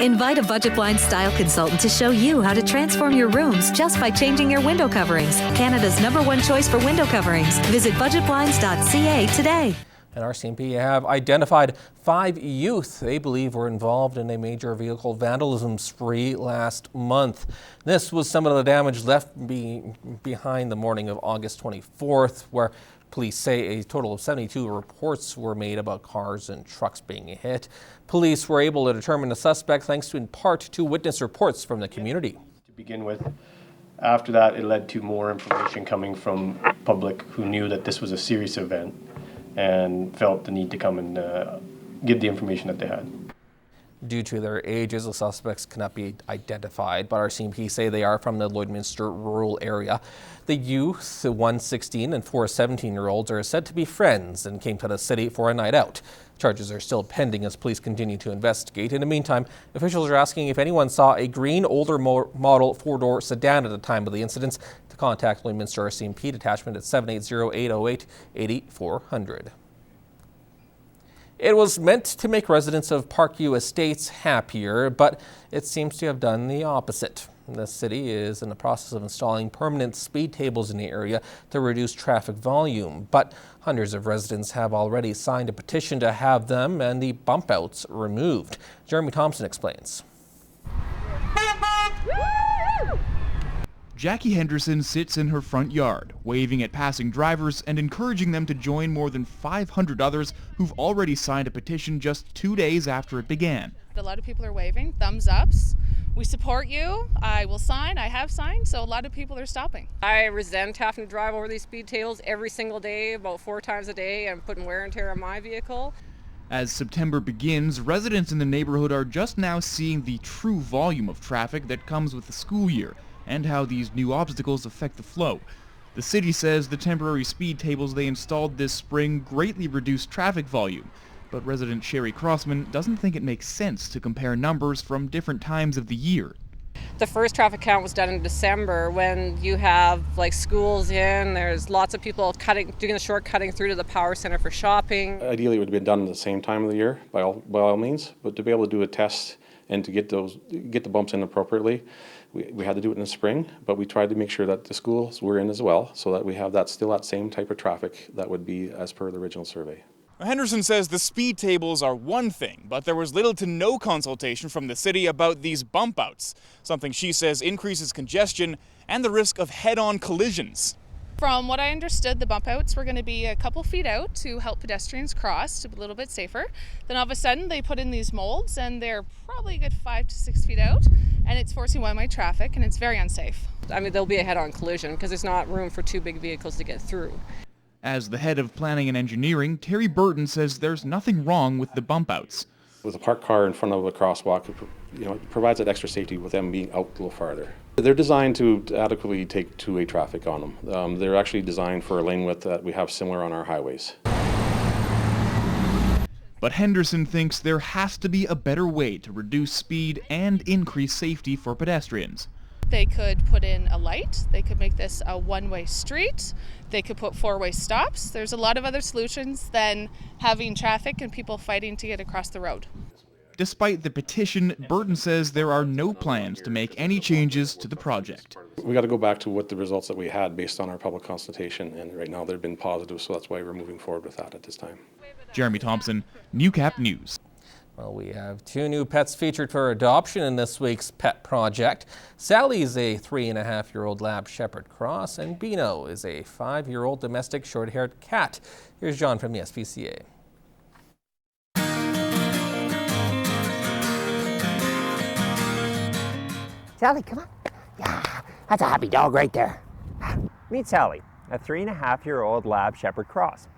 Invite a Budget Blinds style consultant to show you how to transform your rooms just by changing your window coverings. Canada's #1 choice for window coverings. Visit budgetblinds.ca today. And RCMP have identified 5 youth they believe were involved in a major vehicle vandalism spree last month. This was some of the damage left behind the morning of August 24th, where police say a total of 72 reports were made about cars and trucks being hit. Police were able to determine the suspect thanks to, in part, to witness reports from the community. To begin with, after that, it led to more information coming from public who knew that this was a serious event and felt the need to come and give the information that they had. Due to their ages, the suspects cannot be identified, but RCMP say they are from the Lloydminster rural area. The youth, the 1 16 and 4 17-year-olds, are said to be friends and came to the city for a night out. Charges are still pending as police continue to investigate. In the meantime, officials are asking if anyone saw a green, older model 4-door sedan at the time of the incidents to contact Lloydminster RCMP detachment at 780-808-8400. It was meant to make residents of Parkview Estates happier, but it seems to have done the opposite. The city is in the process of installing permanent speed tables in the area to reduce traffic volume, but hundreds of residents have already signed a petition to have them and the Bumpouts removed. Jeremy Thompson explains. Jackie Henderson sits in her front yard, waving at passing drivers and encouraging them to join more than 500 others who've already signed a petition just 2 days after it began. A lot of people are waving, thumbs ups. We support you. I will sign. I have signed, so a lot of people are stopping. I resent having to drive over these speed tables every single day, about 4 times a day, and putting wear and tear on my vehicle. As September begins, residents in the neighborhood are just now seeing the true volume of traffic that comes with the school year, and how these new obstacles affect the flow. The city says the temporary speed tables they installed this spring greatly reduced traffic volume, but resident Sherry Crossman doesn't think it makes sense to compare numbers from different times of the year. The first traffic count was done in December when you have like schools in, there's lots of people doing the short cutting through to the power center for shopping. Ideally it would have been done at the same time of the year by all means, but to be able to do a test and to get the bumps in appropriately, we had to do it in the spring, but we tried to make sure that the schools were in as well, so that we have that same type of traffic that would be as per the original survey. Henderson says the speed tables are one thing, but there was little to no consultation from the city about these bump outs, something she says increases congestion and the risk of head-on collisions. From what I understood, the bump outs were going to be a couple feet out to help pedestrians cross, a little bit safer. Then all of a sudden they put in these molds and they're probably a good 5 to 6 feet out, and it's forcing one-way traffic and it's very unsafe. I mean, there'll be a head-on collision because there's not room for 2 big vehicles to get through. As the head of planning and engineering, Terry Burton says there's nothing wrong with the bump outs. With a parked car in front of a crosswalk, it provides that extra safety with them being out a little farther. They're designed to adequately take two-way traffic on them. They're actually designed for a lane width that we have similar on our highways. But Henderson thinks there has to be a better way to reduce speed and increase safety for pedestrians. They could put in a light, they could make this a one-way street, they could put 4-way stops. There's a lot of other solutions than having traffic and people fighting to get across the road. Despite the petition, Burton says there are no plans to make any changes to the project. We got to go back to what the results that we had based on our public consultation, and right now they've been positive, so that's why we're moving forward with that at this time. Jeremy Thompson, Newcap News. Well, we have 2 new pets featured for adoption in this week's Pet Project. Sally is a 3.5-year-old Lab Shepherd Cross, and Beano is a 5-year-old domestic short-haired cat. Here's John from the SPCA. Sally, come on. Yeah, that's a happy dog right there. Meet Sally, a 3.5-year-old Lab Shepherd Cross.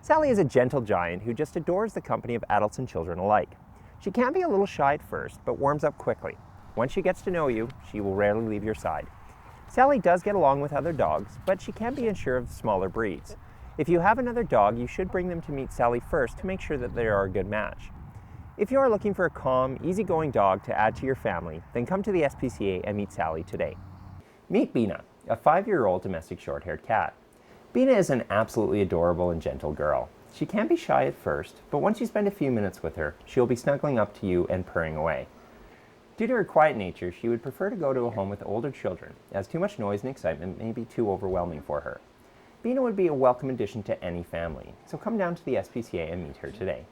Sally is a gentle giant who just adores the company of adults and children alike. She can be a little shy at first, but warms up quickly. Once she gets to know you, she will rarely leave your side. Sally does get along with other dogs, but she can be unsure of smaller breeds. If you have another dog, you should bring them to meet Sally first to make sure that they are a good match. If you are looking for a calm, easygoing dog to add to your family, then come to the SPCA and meet Sally today. Meet Bina, a 5-year-old domestic short-haired cat. Bina is an absolutely adorable and gentle girl. She can be shy at first, but once you spend a few minutes with her, she'll be snuggling up to you and purring away. Due to her quiet nature, she would prefer to go to a home with older children, as too much noise and excitement may be too overwhelming for her. Bina would be a welcome addition to any family, so come down to the SPCA and meet her today.